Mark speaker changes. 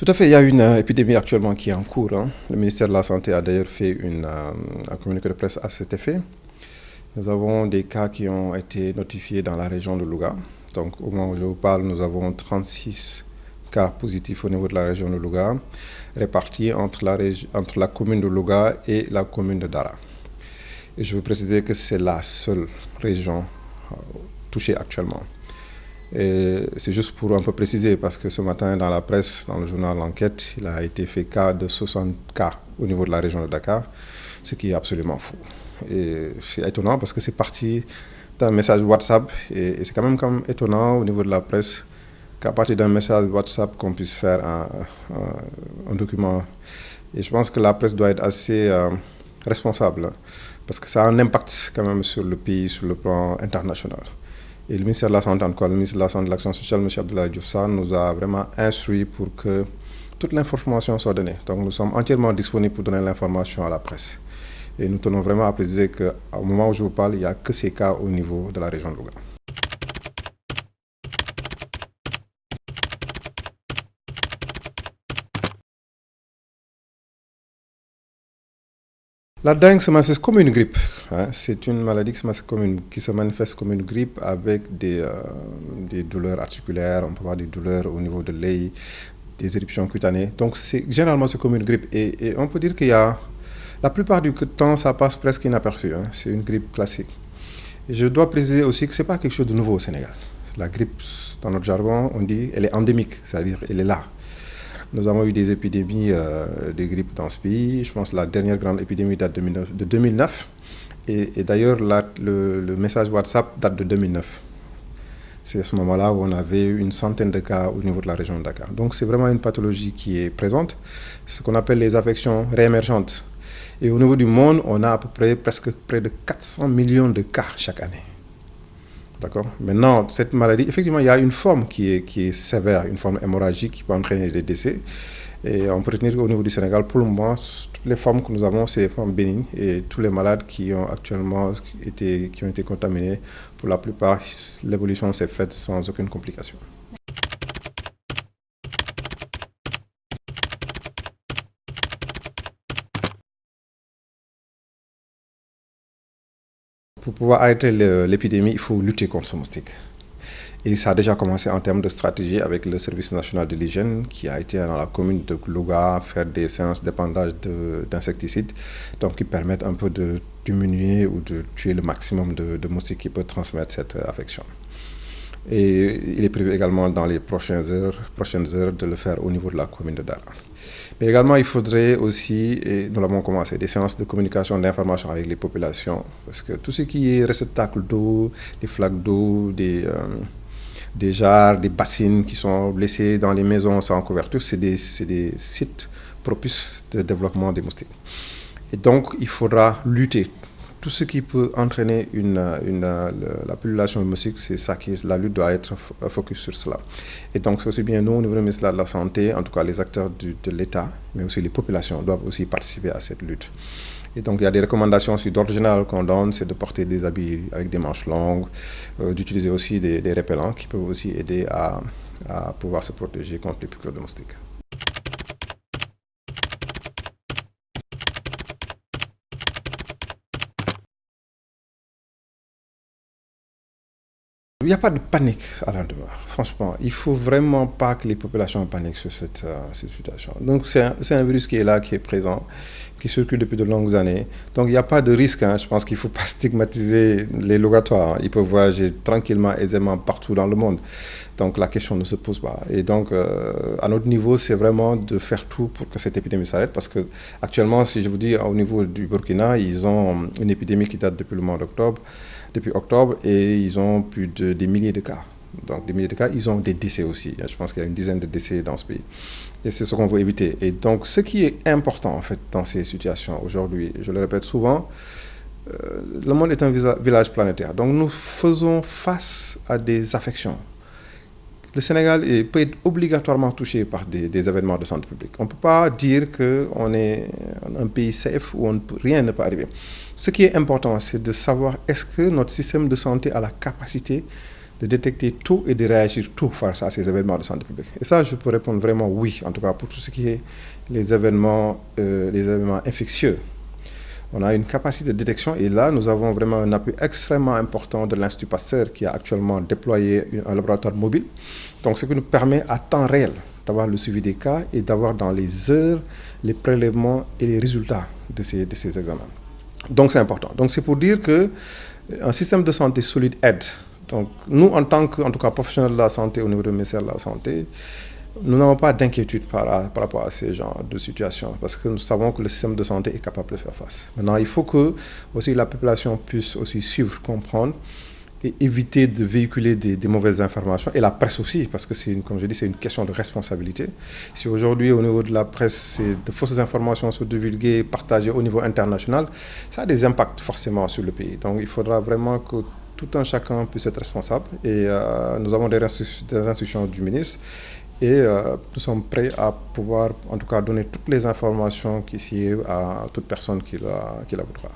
Speaker 1: Tout à fait, il y a une épidémie actuellement qui est en cours, hein. Le ministère de la Santé a d'ailleurs fait un communiqué de presse à cet effet. Nous avons des cas qui ont été notifiés dans la région de Louga. Donc au moment où je vous parle, nous avons 36 cas positifs au niveau de la région de Louga, répartis entre la commune de Louga et la commune de Dara. Et je veux préciser que c'est la seule région touchée actuellement. Et c'est juste pour un peu préciser, parce que ce matin, dans la presse, dans le journal L'Enquête, il a été fait cas de 60 cas au niveau de la région de Dakar, ce qui est absolument faux. Et c'est étonnant parce que c'est parti d'un message WhatsApp, et c'est quand même étonnant au niveau de la presse qu'à partir d'un message WhatsApp qu'on puisse faire un document. Et je pense que la presse doit être assez responsable, parce que ça a un impact quand même sur le pays, sur le plan international. Et le ministère de la Santé, en tout cas, le ministre de la Santé et de l'Action sociale, M. Abdoulaye Diouf Sarr, nous a vraiment instruit pour que toute l'information soit donnée. Donc nous sommes entièrement disponibles pour donner l'information à la presse. Et nous tenons vraiment à préciser qu'au moment où je vous parle, il n'y a que ces cas au niveau de la région de Louga. La dengue se manifeste comme une grippe, hein. C'est une maladie qui se manifeste comme une grippe avec des douleurs articulaires, on peut avoir des douleurs au niveau de l'œil, des éruptions cutanées. Donc généralement c'est comme une grippe, et on peut dire qu'il y a, la plupart du temps ça passe presque inaperçu, hein. C'est une grippe classique. Et je dois préciser aussi que ce n'est pas quelque chose de nouveau au Sénégal. La grippe, dans notre jargon, on dit elle est endémique, c'est-à-dire elle est là. Nous avons eu des épidémies de grippe dans ce pays. Je pense que la dernière grande épidémie date de 2009. Et d'ailleurs, le message WhatsApp date de 2009. C'est à ce moment-là où on avait une centaine de cas au niveau de la région de Dakar. Donc c'est vraiment une pathologie qui est présente, ce qu'on appelle les affections réémergentes. Et au niveau du monde, on a à peu près presque près de 400 millions de cas chaque année. D'accord. Maintenant, cette maladie, effectivement, il y a une forme qui est sévère, une forme hémorragique qui peut entraîner des décès. Et on peut retenir qu'au niveau du Sénégal, pour le moment, toutes les formes que nous avons, c'est des formes bénignes. Et tous les malades qui ont actuellement été contaminés, pour la plupart, l'évolution s'est faite sans aucune complication. Pour pouvoir arrêter l'épidémie, il faut lutter contre ce moustique. Et ça a déjà commencé en termes de stratégie avec le service national de l'hygiène qui a été dans la commune de Louga faire des séances d'épandage d'insecticides, donc qui permettent un peu de diminuer ou de tuer le maximum de moustiques qui peuvent transmettre cette affection. Et il est prévu également dans les prochaines heures de le faire au niveau de la commune de Dara. Mais également, il faudrait aussi, et nous l'avons commencé, des séances de communication, d'information avec les populations, parce que tout ce qui est réceptacle d'eau, des flaques d'eau, des jarres, des bassines qui sont laissées dans les maisons sans couverture, c'est des sites propices de développement des moustiques. Et donc, il faudra lutter. Tout ce qui peut entraîner la pullulation moustique, c'est ça la lutte doit être focus sur cela. Et donc, c'est aussi bien nous, au niveau du ministère de la Santé, en tout cas les acteurs de l'État, mais aussi les populations doivent aussi participer à cette lutte. Et donc, il y a des recommandations aussi d'ordre général qu'on donne, c'est de porter des habits avec des manches longues, d'utiliser aussi des répellents qui peuvent aussi aider à pouvoir se protéger contre les piqûres de moustiques. Il n'y a pas de panique à l'endroit, franchement. Il ne faut vraiment pas que les populations paniquent sur cette situation. Donc c'est un virus qui est là, qui est présent, qui circule depuis de longues années. Donc il n'y a pas de risque, hein. Je pense qu'il ne faut pas stigmatiser les locatoires, hein. Ils peuvent voyager tranquillement, aisément partout dans le monde. Donc la question ne se pose pas. Et donc à notre niveau, c'est vraiment de faire tout pour que cette épidémie s'arrête. Parce que actuellement, si je vous dis, au niveau du Burkina, ils ont une épidémie qui date depuis le mois d'octobre. Depuis octobre, et ils ont plus des milliers de cas. Donc des milliers de cas, ils ont des décès aussi. Je pense qu'il y a une dizaine de décès dans ce pays. Et c'est ce qu'on veut éviter. Et donc ce qui est important en fait dans ces situations aujourd'hui, je le répète souvent, le monde est un village planétaire. Donc nous faisons face à des affections. Le Sénégal peut être obligatoirement touché par des événements de santé publique. On ne peut pas dire qu'on est un pays safe où rien ne peut arriver. Ce qui est important, c'est de savoir est-ce que notre système de santé a la capacité de détecter tôt et de réagir tôt face à ces événements de santé publique. Et ça, je peux répondre vraiment oui, en tout cas pour tout ce qui est les événements infectieux. On a une capacité de détection et là, nous avons vraiment un appui extrêmement important de l'Institut Pasteur qui a actuellement déployé un laboratoire mobile. Donc, ce qui nous permet à temps réel d'avoir le suivi des cas et d'avoir dans les heures les prélèvements et les résultats de ces examens. Donc, c'est important. Donc, c'est pour dire qu'un système de santé solide aide. Donc, nous, en tant que, en tout cas, professionnels de la santé au niveau du ministère de la Santé, nous n'avons pas d'inquiétude par rapport à ces genres de situations parce que nous savons que le système de santé est capable de faire face. Maintenant, il faut que aussi la population puisse aussi suivre, comprendre et éviter de véhiculer des mauvaises informations et la presse aussi parce que comme je dis, c'est une question de responsabilité. Si aujourd'hui au niveau de la presse, de fausses informations sont divulguées, partagées au niveau international, ça a des impacts forcément sur le pays. Donc il faudra vraiment que tout un chacun puisse être responsable et nous avons des instructions du ministre. Et nous sommes prêts à pouvoir, en tout cas, donner toutes les informations qui s'y est à toute personne qui la voudra.